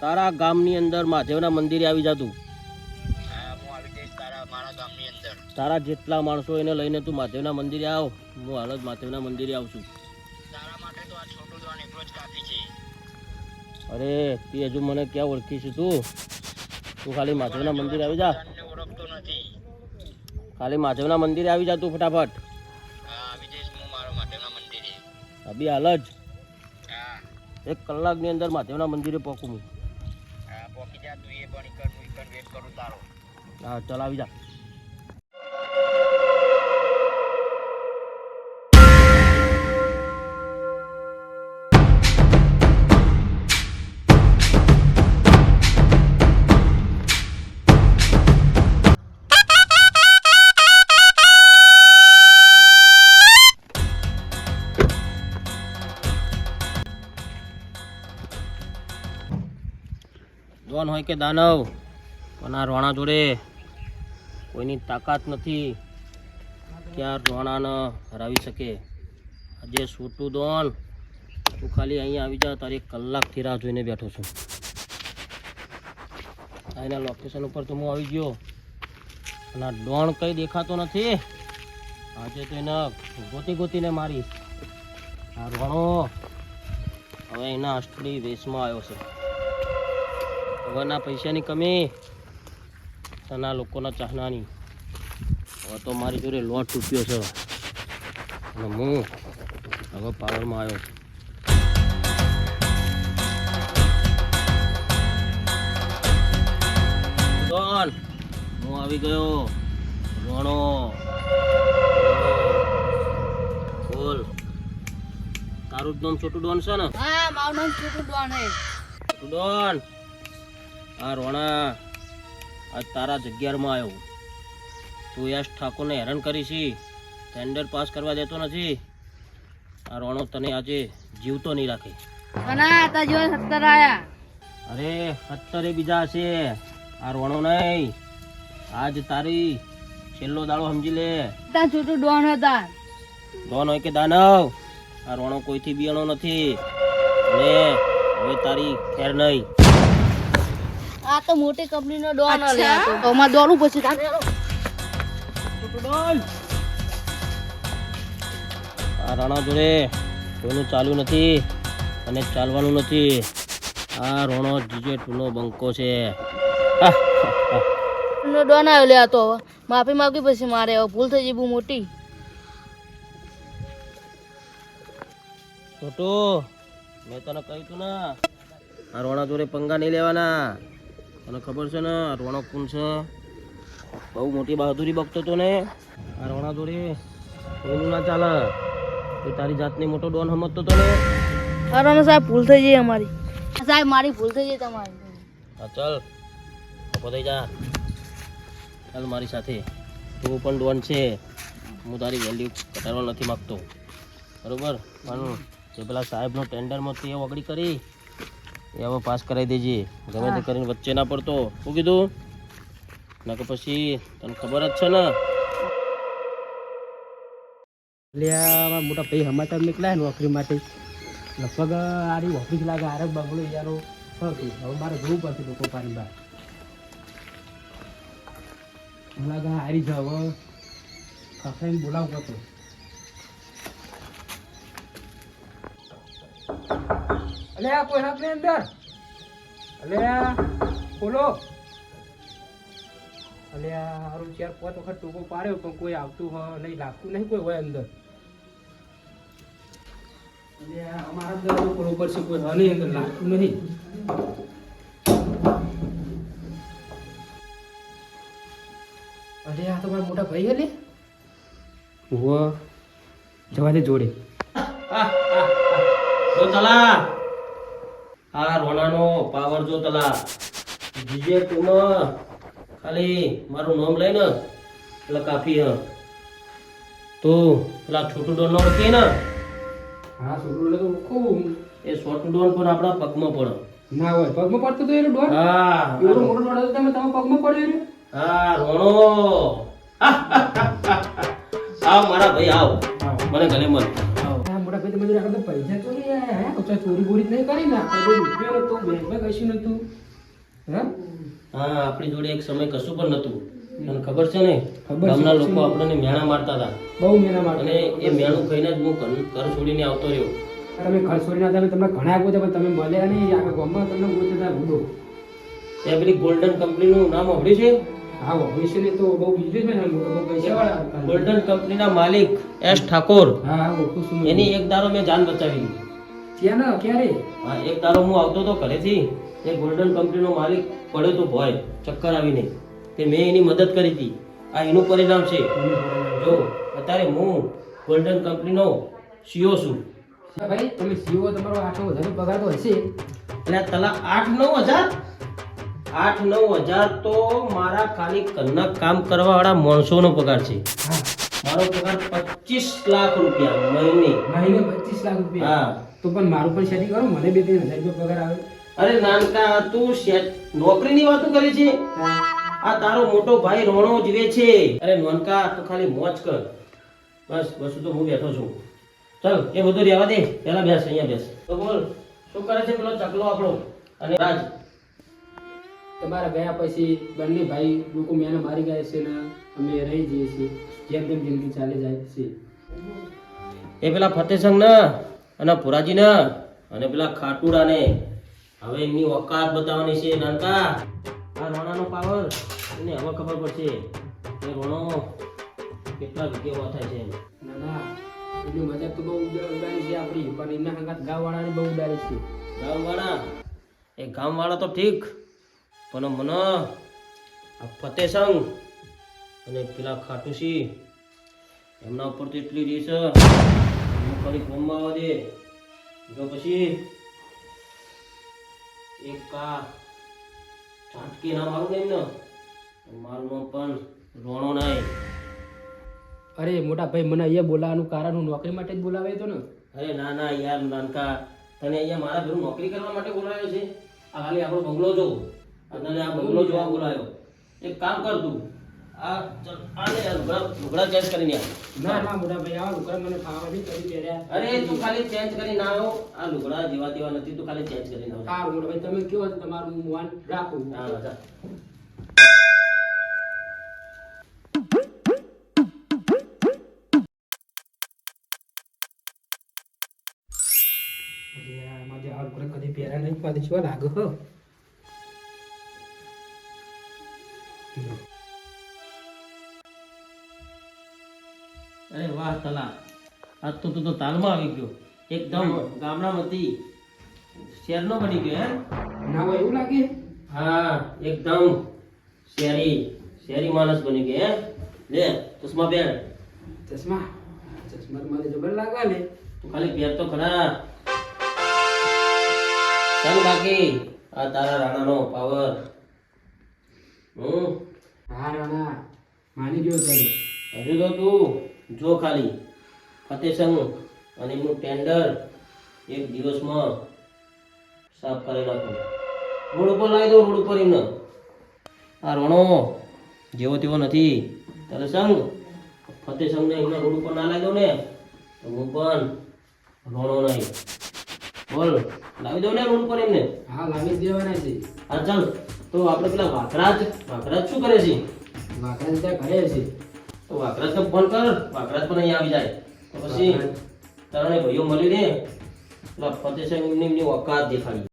તારા ગામની અંદર મહાદેવના મંદિરે આવી જાતું. હું આવી જઈશ મારા ગામની અંદર. તારા જેટલા માણસો એને લઈને તું મહાદેવના મંદિરે આવ. હું હાલ જ મહાદેવના મંદિરે આવું છું. તારા માટે તો આ છોટું દોન એટલો જ કાફી છે. અરે તે હજુ મને ક્યાં ઓળખીશું તું ખાલી મહાદેવના મંદિરે આવી જા. ઓળખતો નથી. ખાલી મહાદેવના મંદિરે આવી જા તું ફટાફટ. આવી જઈશ હું મારા મહાદેવના મંદિરે. અભી હાલ જ હા 1 કલાકની અંદર મહાદેવના મંદિરે પહોંચું હું. પોકી જા તું એ પણ ઈકન વેટ કરું તારો. હા ચાલ આવી જા. ડોન હોય કે દાનવ પણ આ રોણા જોડે કોઈની તાકાત નથી કે આ રોણાને હરાવી શકે. આજે છોટું ડોન તું ખાલી અહીંયા આવી જા. તારી 1 કલાકથી રાહ જોઈને બેઠો છું. અહીંના લોકેશન ઉપર તો હું આવી ગયો અને આ ડોન કંઈ દેખાતો નથી. આજે તો એને ગોતીને મારીશ. આ રોણો હવે એના અસલી વેશમાં આવ્યો છે. હવેના પૈસાની કમી તના લોકોના ચાહનાની. હવે તો મારી જોડે લોટ તૂટ્યો છે અને હું હવે પાવરમાં આવ્યો છું. ડોન હું આવી ગયો. રોણો બોલ. તારું જ નામ છોટું ડોન છે ને? હા મારું નામ છોટું ડોન હે. છોટું ડોન આ રોણા આજ તારા જગ્યામાં આવ્યો. તું યશ ઠાકોરને હેરાન કરી છી. ટેન્ડર પાસ કરવા દેતો નથી. આ રોણો તને આજે જીવતો નહીં રાખે. ના તા જો 70 આયા. અરે 70 બીજા હશે. આ રોણો નહીં. આજ તારી છેલ્લો દાડો સમજી લે. તા છોટું ડોન હતા. ડોન હોય કે દાનવ આ રોણો કોઈથી બિયાણો નથી અને હવે તારી ખેર નહીં. આ તો મોટી કંપનીનો ડોન હલે. આ તો અમાર દોડું પછી તારે ડોન આ રાણા જોડે કોઈનું ચાલ્યું નથી અને ચાલવાનું નથી. આ રોણો જીજે ટુનો બંકો છે. નો ડોન આવ્યો લે. આ તો હવે માફી માંગી પછી મારે હવે ભૂલ થઈ ગઈ બહુ મોટી. છોટો મેં તને કહ્યું તું ને આ રોણા જોડે પંગા નહીં લેવાના. તને ખબર છે ને આ રોણો કોણ છે? બહુ મોટી બહાદુરી બકતો તો ને. આ રોણા જોડે કોઈનું ના ચાલે. તું તારી જાતને મોટો ડોન સમજતો તો ને. અરે સાહેબ ભૂલ થઈ ગઈ અમારી. સાહેબ મારી ભૂલ થઈ ગઈ તમારી. હા ચાલ પતાઈ જા. ચાલ મારી સાથે. તું પણ ડોન છે. હું તારી વેલ્યુ ઘટાડવા નથી માગતો બરોબર. પણ જે પેલા સાહેબનો ટેન્ડરમાં તે વગડી કરી એ હવે પાસ કરાવી દેજે. ગમે તે કરીને વચ્ચે ના પડતો. શું કીધું? ના કે પછી તને ખબર જ છે ને. એટલે મોટા ભાઈ સમાચાર નીકળ્યા નોકરી માટે. લગભગ આરી ઓફિસ લાગે આરબ બંગલો યારો થતું. હવે મારે જોવું પડશે લોકો પાણી બહાર લાગે હારી છે. હવે કસાઈને બોલાવું પડતો. અલે આ કોઈ હાથ અંદર. અલે બોલો. અલે આ હારું 4-5 વખત ટૂંકો પાડ્યો પણ કોઈ આવતું નહીં. લાગતું નહીં કોઈ હોય અંદર. અલે અમારા અંદર બરોબર છે કોઈ નહીં અંદર. લાગતું નહીં. અરે આ તો મારા મોટા ભાઈ હે. ઓહો જવા દે જોડે. જો તલા આ રોણાનો પાવર જો તલા. જીજે તું ખાલી મારું નામ લઈને એટલે કાફી હ. તું પેલા છોટું ડોન ઓળખી ને? હા છોટું તો ખૂબ એ છોટું ડોન પણ આપણા પગમાં પડે. ના હોય પગમાં પડતો તો એનો ડોન. હા એવડો મોટો ડોન હતો તમે પગમાં પડ્યો રે. હા રોણો આવ મારા ભાઈ આવ. મને ગલે મન. મોટા ભાઈ તો બધું પૈસા તો નહીં આયા. ચાલ ચોરી બોરી જ નહીં કરી ને આપણે કોઈ રૂપિયો નતું બેંકમાં કશું નતું હા હા આપણી જોડે એક સમય કશું પણ નતું તને ખબર છે ને ખબર છે, ગામના કશું લોકો નહીં. આપણને મેણા મારતા હતા બહુ મેના મારતા અને એ મેણું ખાઈને જ હું ઘર છોડીને આવતો રહ્યો. તમે ખરસોડી ના તમે તમને ઘણા આપો પણ તમે મળ્યા નહીં આખા ગામમાં તમને ગોતતા ભૂલો ત્યાં પેલી ગોલ્ડન કંપનીનું નામ સાંભળ્યું છે? હા ભવિષ્ય ને તો બહુ બીજું છે ને મોટો બહુ પૈસાવાળા ગોલ્ડન કંપનીના માલિક એસ ઠાકોર હા હા ઓળખું છું મેં. એની એક દારો મેં જાન બચાવી દીધી. ત્યાં ના ક્યારે હા એક દારો હું આવતો હતો ઘરેથી એ ગોલ્ડન કંપનીનો માલિક પડ્યો તો ભય ચક્કર આવીને તે મેં એની મદદ કરી હતી. આ એનું પરિણામ છે. જો અત્યારે હું ગોલ્ડન કંપનીનો સીઓ છું. હા ભાઈ તમે સીઓ તમારો આટલો વધારે પગાર તો હશે એટલે તલા 8-9 હજાર તો મારા ખાલી ઘરના કામ કરવા વાળા માણસોનો પગાર છે. હા મારો પગાર 25 લાખ રૂપિયા મહિને. મહિને 25 લાખ રૂપિયા હા તો પણ મારું પણ સેટિંગ કરો મને 2-3 હજાર રૂપિયા પગાર આવે અરે નાનકા તું નોકરીની વાતો કરે છે? આ તારો મોટો ભાઈ રોણો જીવે છે. અરે નોનકા તું ખાલી મોજ કર. બસ બસ તો હું બેઠો છું. ચાલ એ બધું રહેવા દે. પેલા બેસ અહીંયા બેસ. તો બોલ શું કરે છે પેલો ચકલો આપણો અને રાજ? તમારા ગયા પછી બંને ભાઈ લોકો મેને મારી ગયા છે ને અમે રહી જઈએ છીએ જેમ તેમ જિંદગી ચાલી જાય છે એ પેલા ફતેસંગ ને અને પુરાજી ને અને પેલા ખાટુડા ને હવે એમની ઓકાત બતાવવાની છે. નાનકા આ રોણાનો પાવર એને હવે ખબર પડશે કે રોણો કેટલા વિકેવા થાય છે એમ. ના ના એની મજાક તો બહુ ઉડાડી છે આપણી પણ એમના હંગાત ગામવાળાને બહુ ઉડાડે છે ગામવાળા એ ગામવાળા તો ઠીક પણ મને આ ફતેસંગ અને પેલા ખાટુસી એમના ઉપર તો એટલી રીસ હું ખાલી ફોનમાં આવવા દે જો પછી એક આ ઝાટકી ના મારું નહીં ને તો મારું નામ પણ રોણો નહીં. અરે મોટા ભાઈ મને અહીંયા બોલાવવાનું કારણ હું નોકરી માટે જ બોલાવે તો ને અરે ના ના યાર નાનકા તને અહીંયા મારા ઘરે નોકરી કરવા માટે બોલાવ્યો છે? આ ખાલી આપણો બંગલો જો તને આ બંગલો જોવા બોલાવ્યો. એક કામ કર તું આ ચલ આ લે લુગડા ચેન્જ કરીને આવ. ના ના મોટા ભાઈ આ લુગડા મને ખાવા નહીં કરી પહેર્યા અરે તું ખાલી ચેન્જ કરીને આવો. આ લુગડા જેવા તેવા નથી, તું ખાલી ચેન્જ કરીને આવ. સારું મોટા ભાઈ તમે કયો તો તમારું હું વાન રાખું હા જા. મારે આ લુગડા કદી પહેર્યા નહીં પાછી શું લાગે હો અરે વાહ તલા આજ તો તું તો તાલમાં આવી ગયો. એકદમ ગામડામાંથી શહેરનો બની ગયો હે? ના હોય એવું લાગે હા એકદમ શહેરી માણસ બની ગયો હે. લે ચશ્મા પહેર. ચશ્મા ચશ્મા તો મારે જબર લાગે ને તું ખાલી પહેર તો ખરા. ચાલ બાકી આ તારા રાણાનો પાવર. હા ના માની ગયો ચાલો હજુ તો તું જો ખાલી ફતેસંગ અને એમનું ટેન્ડર એક દિવસમાં સાફ કરી નાખો. રોડ ઉપર લાવી દો. રોડ ઉપર એમને આ રોણો જેવો તેવો નથી. તારે સંગ ફતેસંગને એમના રોડ ઉપર ના લાવી દો ને તો હું પણ રોણો નહીં. બોલ લાવી દો ને રોડ ઉપર એમને. હા લાવી જ દેવાના છે હા ચાલ તો આપણે પેલા વાઘરાજ શું કરે છે? વાકડા ત્યાં ઘરે છે તો વાઘરાજને ફોન કર. વાઘરાજ પણ અહીંયા આવી જાય તો પછી ત્રણે ભાઈઓ મળી રે પેલા ફતેસંગ એમની ઓકાત દેખાડી.